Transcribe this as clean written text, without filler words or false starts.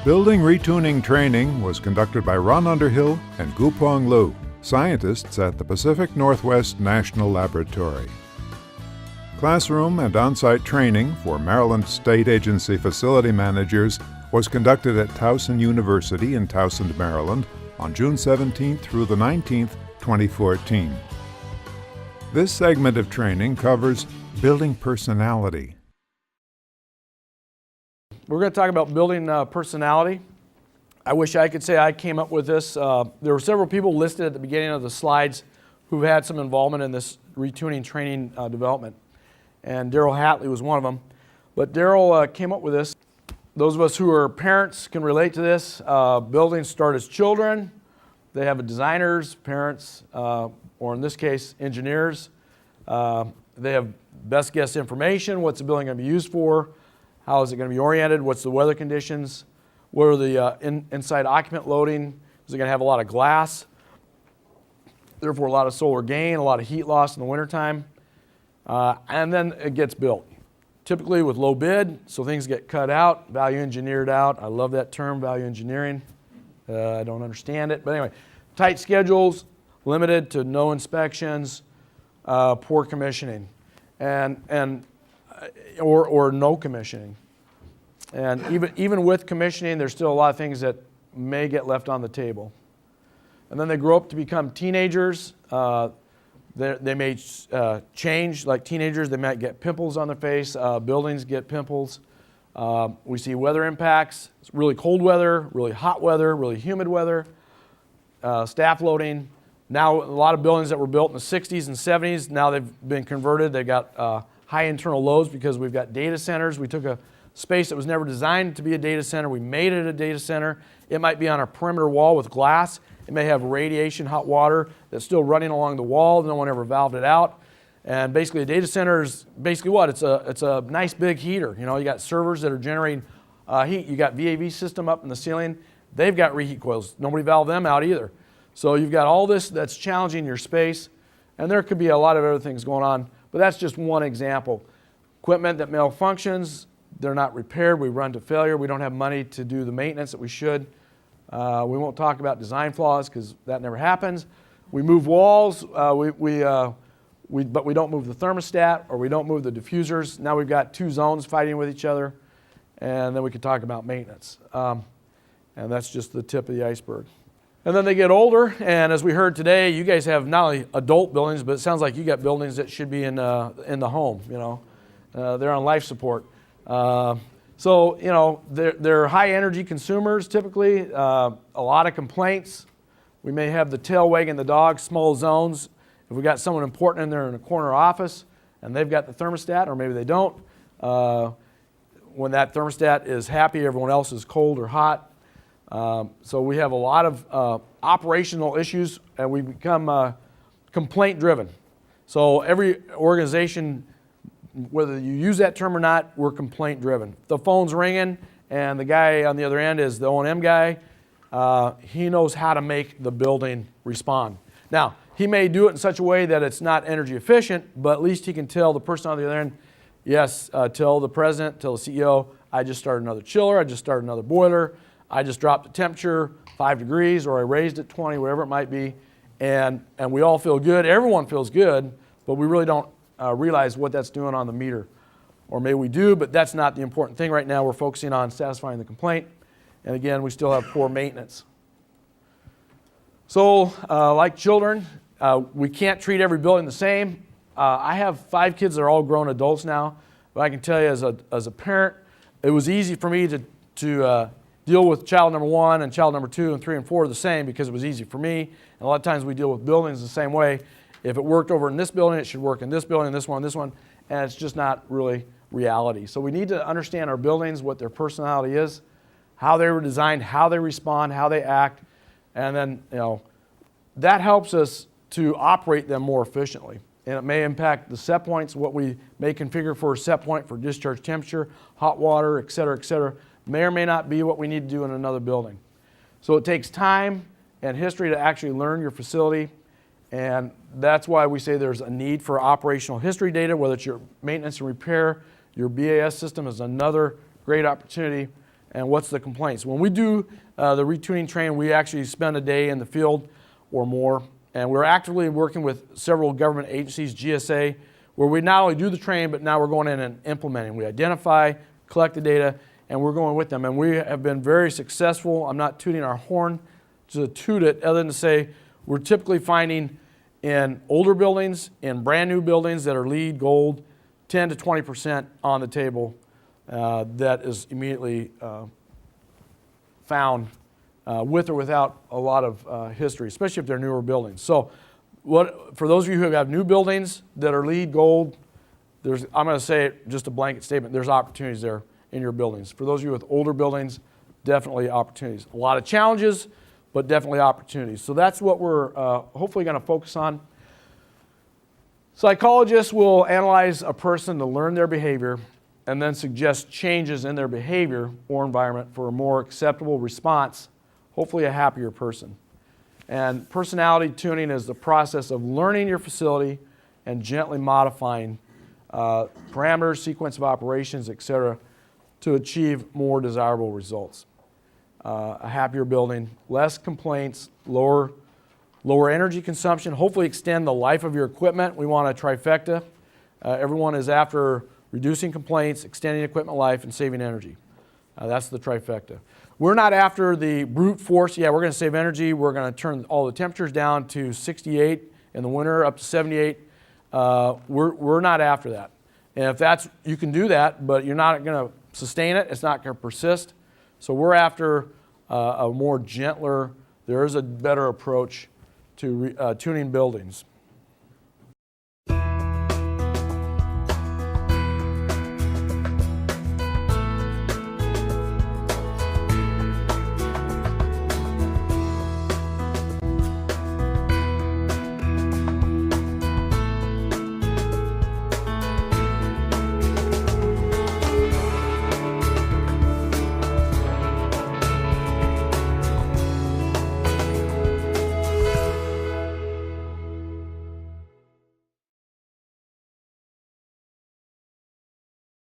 Building retuning training was conducted by Ron Underhill and Gupong Liu, scientists at the Pacific Northwest National Laboratory. Classroom and on-site training for Maryland State Agency facility managers was conducted at Towson University in Towson, Maryland on June 17th through the 19th, 2014. This segment of training covers building personality. We're going to talk about building personality. I wish I could say I came up with this. There were several people listed at the beginning of the slides who've had some involvement in this retuning training development. And Daryl Hatley was one of them. But Daryl came up with this. Those of us who are parents can relate to this. Buildings start as children. They have designers, parents, or in this case, engineers. They have best guess information. What's the building going to be used for? How is it going to be oriented? What's the weather conditions? What are the inside occupant loading? Is it going to have a lot of glass? Therefore, a lot of solar gain, a lot of heat loss in the wintertime. And then it gets built. Typically with low bid, so things get cut out, value engineered out. I love that term, value engineering. I don't understand it. But anyway, tight schedules, limited to no inspections, poor commissioning, or no commissioning. And even with commissioning, there's still a lot of things that may get left on the table. And then they grow up to become teenagers. They may change, like teenagers, they might get pimples on their face. Buildings get pimples. We see weather impacts. It's really cold weather, really hot weather, really humid weather, staff loading. Now, a lot of buildings that were built in the 60s and 70s, now they've been converted. They've got high internal loads because we've got data centers. We took a space that was never designed to be a data center. We made it a data center. It might be on a perimeter wall with glass. It may have radiation, hot water that's still running along the wall. No one ever valved it out. And basically a data center is basically what? It's a nice big heater. You know, you got servers that are generating heat. You got VAV system up in the ceiling. They've got reheat coils. Nobody valved them out either. So you've got all this that's challenging your space. And there could be a lot of other things going on. But that's just one example. Equipment that malfunctions, they're not repaired. We run to failure. We don't have money to do the maintenance that we should. We won't talk about design flaws because that never happens. We move walls, but we don't move the thermostat or we don't move the diffusers. Now we've got two zones fighting with each other, and then we could talk about maintenance. And that's just the tip of the iceberg. And then they get older, and as we heard today, you guys have not only adult buildings, but it sounds like you got buildings that should be in the home. You know, they're on life support. So, you know, they're high energy consumers typically, a lot of complaints. We may have the tail wagging the dog, small zones. If we got someone important in there in a corner office and they've got the thermostat, or maybe they don't, when that thermostat is happy, everyone else is cold or hot. So we have a lot of operational issues, and we become complaint driven. So every organization, whether you use that term or not, we're complaint driven. The phone's ringing and the guy on the other end is the O&M guy. He knows how to make the building respond. Now, he may do it in such a way that it's not energy efficient, but at least he can tell the person on the other end, yes, tell the president, tell the CEO, I just started another chiller, I just started another boiler, I just dropped the temperature 5 degrees, or I raised it 20, whatever it might be, and we all feel good. Everyone feels good, but we really don't realize what that's doing on the meter. Or maybe we do, but that's not the important thing right now. We're focusing on satisfying the complaint. And again, we still have poor maintenance. So like children, we can't treat every building the same. I have 5 kids that are all grown adults now, but I can tell you as a parent, it was easy for me to deal with child number 1 and child number 2 and 3 and 4 the same because it was easy for me. And a lot of times we deal with buildings the same way. If it worked over in this building, it should work in this building, this one, and it's just not really reality. So we need to understand our buildings, what their personality is, how they were designed, how they respond, how they act, and then, you know, that helps us to operate them more efficiently. And it may impact the set points, what we may configure for a set point for discharge temperature, hot water, et cetera, may or may not be what we need to do in another building. So it takes time and history to actually learn your facility. And that's why we say there's a need for operational history data, whether it's your maintenance and repair. Your BAS system is another great opportunity. and what's the complaints. When we do the retuning training, we actually spend a day in the field or more, and we're actively working with several government agencies, GSA, where we not only do the training, but now we're going in and implementing. We identify, collect the data, and we're going with them. And we have been very successful. I'm not tooting our horn to toot it, other than to say we're typically finding in older buildings, in brand new buildings that are LEED Gold, 10 to 20% on the table that is immediately found with or without a lot of history, especially if they're newer buildings. So for those of you who have new buildings that are LEED Gold, I'm going to say it, just a blanket statement, there's opportunities there in your buildings. For those of you with older buildings, definitely opportunities. A lot of challenges, but definitely opportunities. So that's what we're hopefully going to focus on. Psychologists will analyze a person to learn their behavior and then suggest changes in their behavior or environment for a more acceptable response, hopefully a happier person. And personality tuning is the process of learning your facility and gently modifying parameters, sequence of operations, etc., to achieve more desirable results. A happier building, less complaints, lower energy consumption, hopefully extend the life of your equipment. We want a trifecta. Everyone is after reducing complaints, extending equipment life, and saving energy. That's the trifecta. We're not after the brute force. Yeah, we're going to save energy. We're going to turn all the temperatures down to 68 in the winter, up to 78. We're not after that. And if that's, you can do that, but you're not going to sustain it. It's not going to persist. So we're after a more gentler, there is a better approach to tuning buildings.